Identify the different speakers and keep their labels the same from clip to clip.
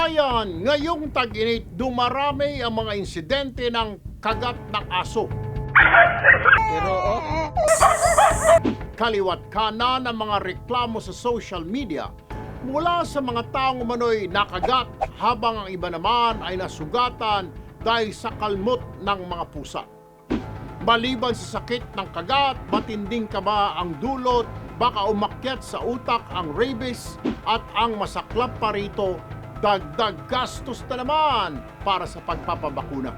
Speaker 1: Bayan, ngayong tag-init, dumarami ang mga insidente ng kagat ng aso. Kaliwat kanan ang mga reklamo sa social media mula sa mga taong umano'y nakagat habang ang iba naman ay nasugatan dahil sa kalmot ng mga pusa. Maliban sa sakit ng kagat, matinding kaba ang dulot, baka umakyat sa utak ang rabies at ang masaklap pa rito, dagdag gastos na naman para sa pagpapabakuna.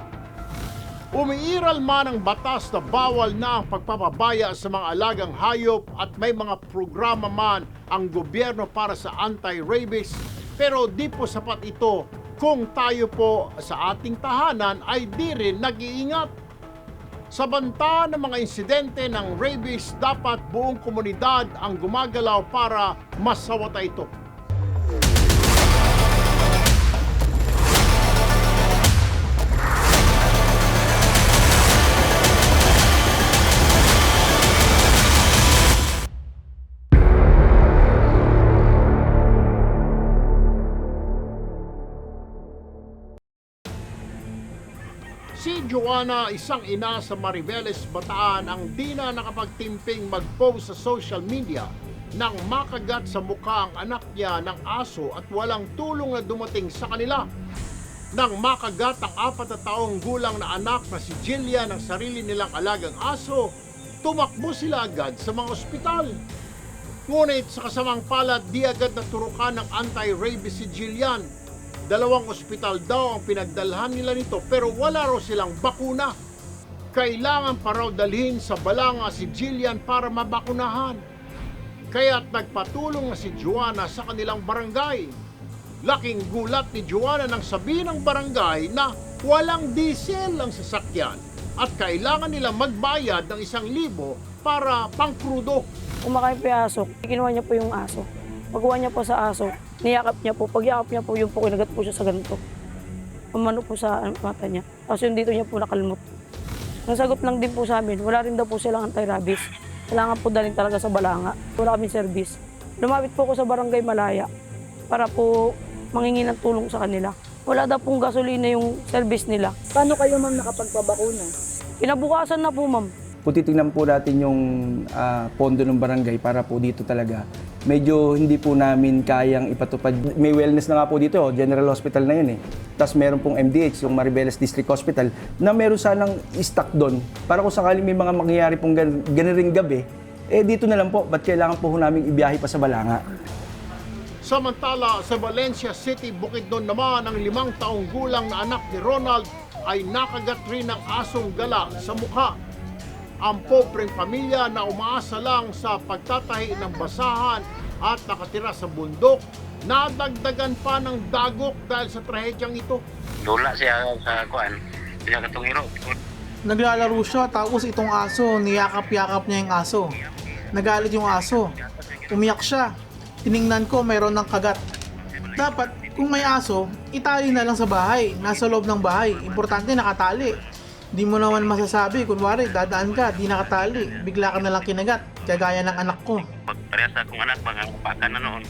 Speaker 1: Umiiral man ang batas na bawal na ang pagpapabaya sa mga alagang hayop at may mga programa man ang gobyerno para sa anti-rabies, pero di po sapat ito kung tayo po sa ating tahanan ay di rin nag-iingat. Sa banta ng mga insidente ng rabies, dapat buong komunidad ang gumagalaw para masawata ito. Si Joanna, isang ina sa Mariveles, Bataan, ang di na nakapagtimping mag-post sa social media nang makagat sa mukha ang anak niya ng aso at walang tulong na dumating sa kanila. Nang makagat ang 4 na taong gulang na anak na si Jillian ng sarili nilang alagang aso, tumakbo sila agad sa mga ospital. Ngunit sa kasamang palad, di agad naturukan ng anti-rabies si Jillian. 2 ospital daw ang pinagdalhan nila nito pero wala raw silang bakuna. Kailangan pa raw dalhin sa Balanga si Jillian para mabakunahan. Kaya't nagpatulong na si Joanna sa kanilang barangay. Laking gulat ni Joanna nang sabihin ng barangay na walang diesel ang sasakyan at kailangan nilang magbayad ng 1,000 para pangkrudo.
Speaker 2: Kumakain po yung aso, kinuha niya po yung aso. Pagkuha niya po sa aso, niyakap niya po. Pagyakap niya po, yung po kinagat po siya sa ganito. Umano po sa mata niya. Tapos yung dito niya po nakalmot. Ang sagot lang din po sa amin, wala rin daw po silang anti-rabies. Kailangan po dalhin talaga sa Balanga. Wala kaming service. Lumapit po ako sa Barangay Malaya para po mangingi ng tulong sa kanila. Wala daw pong gasolina yung service nila.
Speaker 3: Paano kayo ma'am nakapagpabakuna?
Speaker 2: Kinabukasan na po ma'am.
Speaker 4: Kung titignan po natin yung pondo ng barangay para po dito talaga, medyo hindi po namin kayang ipatupad. May wellness na nga po dito, General Hospital na yun eh. Tapos meron pong MDH, yung Mariveles District Hospital, na meron sanang stock doon para kung sakaling may mga mangyayari pong ganiring gabi, eh dito na lang po, ba't kailangan po namin ibiyahe pa sa Balanga?
Speaker 1: Samantala, sa Valencia City, Bukidnon naman, ang 5 taong gulang na anak ni Ronald ay nakagat rin ng asong gala sa mukha. Ang pobreng pamilya na umaasa lang sa pagtatahi ng basahan at nakatira sa bundok, nadagdagan pa ng dagok dahil sa trahedyang ito.
Speaker 5: Dula siya sa kuan, siya katong iro.
Speaker 6: Naglalaro siya tapos itong aso, niyakap-yakap niya yung aso. Nagalit yung aso. Umiyak siya. Tiningnan ko mayroon ng kagat. Dapat kung may aso, itali na lang sa bahay, nasa loob ng bahay. Importante nakatali. Di mo naman masasabi, kunwari dadaan ka, di nakatali, bigla ka na lang kinagat, kagaya ng anak ko.
Speaker 5: Parehas akong anak, mga upakan na noon.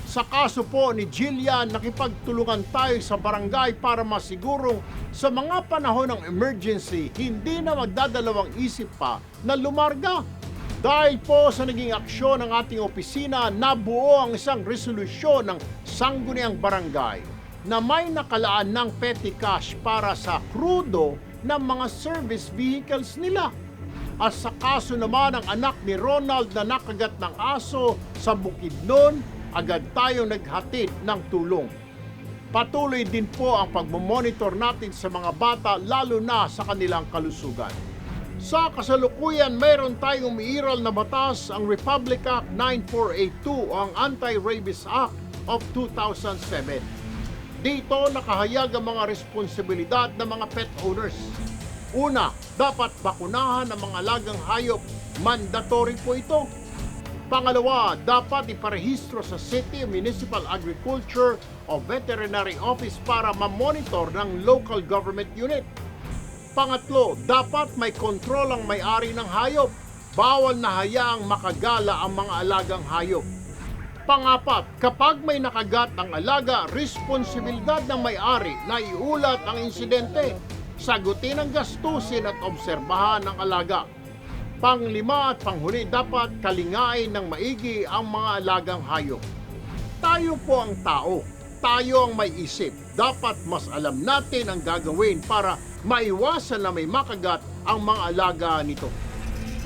Speaker 1: Sa kaso po ni Jillian, nakipagtulungan tayo sa barangay para masigurong sa mga panahon ng emergency, hindi na magdadalawang isip pa na lumarga. Dahil po sa naging aksyon ng ating opisina, nabuo ang isang resolusyon ng Sangguniang Barangay na may nakalaan ng petty cash para sa krudo ng mga service vehicles nila. At sa kaso naman ng anak ni Ronald na nakagat ng aso sa Bukidnon, agad tayong naghatid ng tulong. Patuloy din po ang pagmamonitor natin sa mga bata lalo na sa kanilang kalusugan. Sa kasalukuyan, mayroon tayong umiiral na batas, ang Republic Act 9482, ang Anti-Rabies Act of 2007. Dito nakahayag ang mga responsibilidad ng mga pet owners. Una, dapat bakunahan ang mga alagang hayop. Mandatory po ito. Pangalawa, dapat iparehistro sa City Municipal Agriculture o Veterinary Office para ma-monitor ng local government unit. Pangatlo, dapat may kontrol ang may-ari ng hayop. Bawal na hayaang makagala ang mga alagang hayop. Pangapat, kapag may nakagat ang alaga, responsibilidad ng may-ari na iulat ang insidente, sagutin ang gastusin at obserbahan ang alaga. Panglima at panghuli, dapat kalingain ng maigi ang mga alagang hayop. Tayo po ang tao, tayo ang may isip. Dapat mas alam natin ang gagawin para maiwasan na may makagat ang mga alaga nito.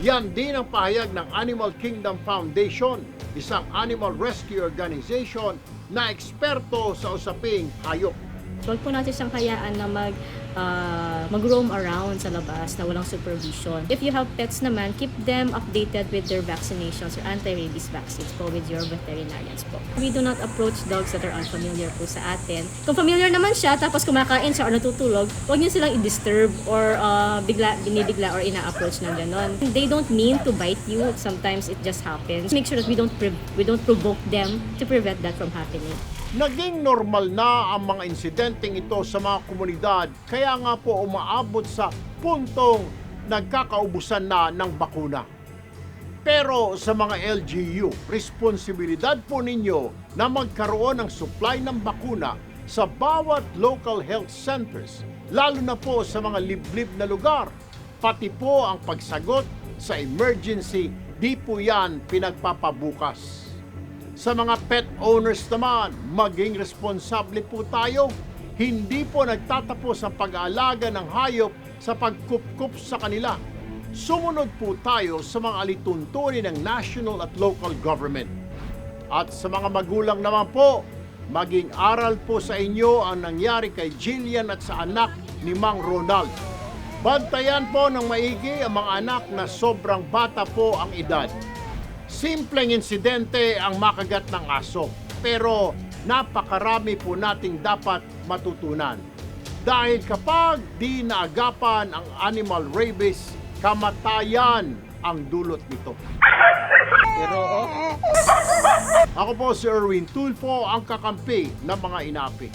Speaker 1: Yan din ang pahayag ng Animal Kingdom Foundation, isang animal rescue organization na eksperto sa usaping hayop.
Speaker 7: Huwag po natin siyang hayaan na mag-roam around sa labas na walang supervision. If you have pets naman, keep them updated with their vaccinations or anti-rabies vaccines po with your veterinarians po. We do not approach dogs that are unfamiliar po sa atin. Kung familiar naman siya, tapos kumakain siya or natutulog, huwag niyo silang i-disturb or binibigla or ina-approach ng ganon. They don't mean to bite you. Sometimes it just happens. Make sure that we don't provoke them to prevent that from happening.
Speaker 1: Naging normal na ang mga insidenteng ito sa mga komunidad, kaya nga po umaabot sa puntong nagkakaubusan na ng bakuna. Pero sa mga LGU, responsibilidad po ninyo na magkaroon ng supply ng bakuna sa bawat local health centers, lalo na po sa mga liblib na lugar. Pati po ang pagsagot sa emergency, di po yan pinagpapabukas. Sa mga pet owners naman, maging responsable po tayo. Hindi po nagtatapos ang pag-aalaga ng hayop sa pagkupkup sa kanila. Sumunod po tayo sa mga alituntunin ng national at local government. At sa mga magulang naman po, maging aral po sa inyo ang nangyari kay Jillian at sa anak ni Mang Ronald. Bantayan po ng maigi ang mga anak na sobrang bata po ang edad. Simpleng insidente ang makagat ng aso, pero napakarami po nating dapat matutunan. Dahil kapag di naagapan ang animal rabies, kamatayan ang dulot nito. Ako po si Erwin Tulfo, ang kakampi ng mga inapi.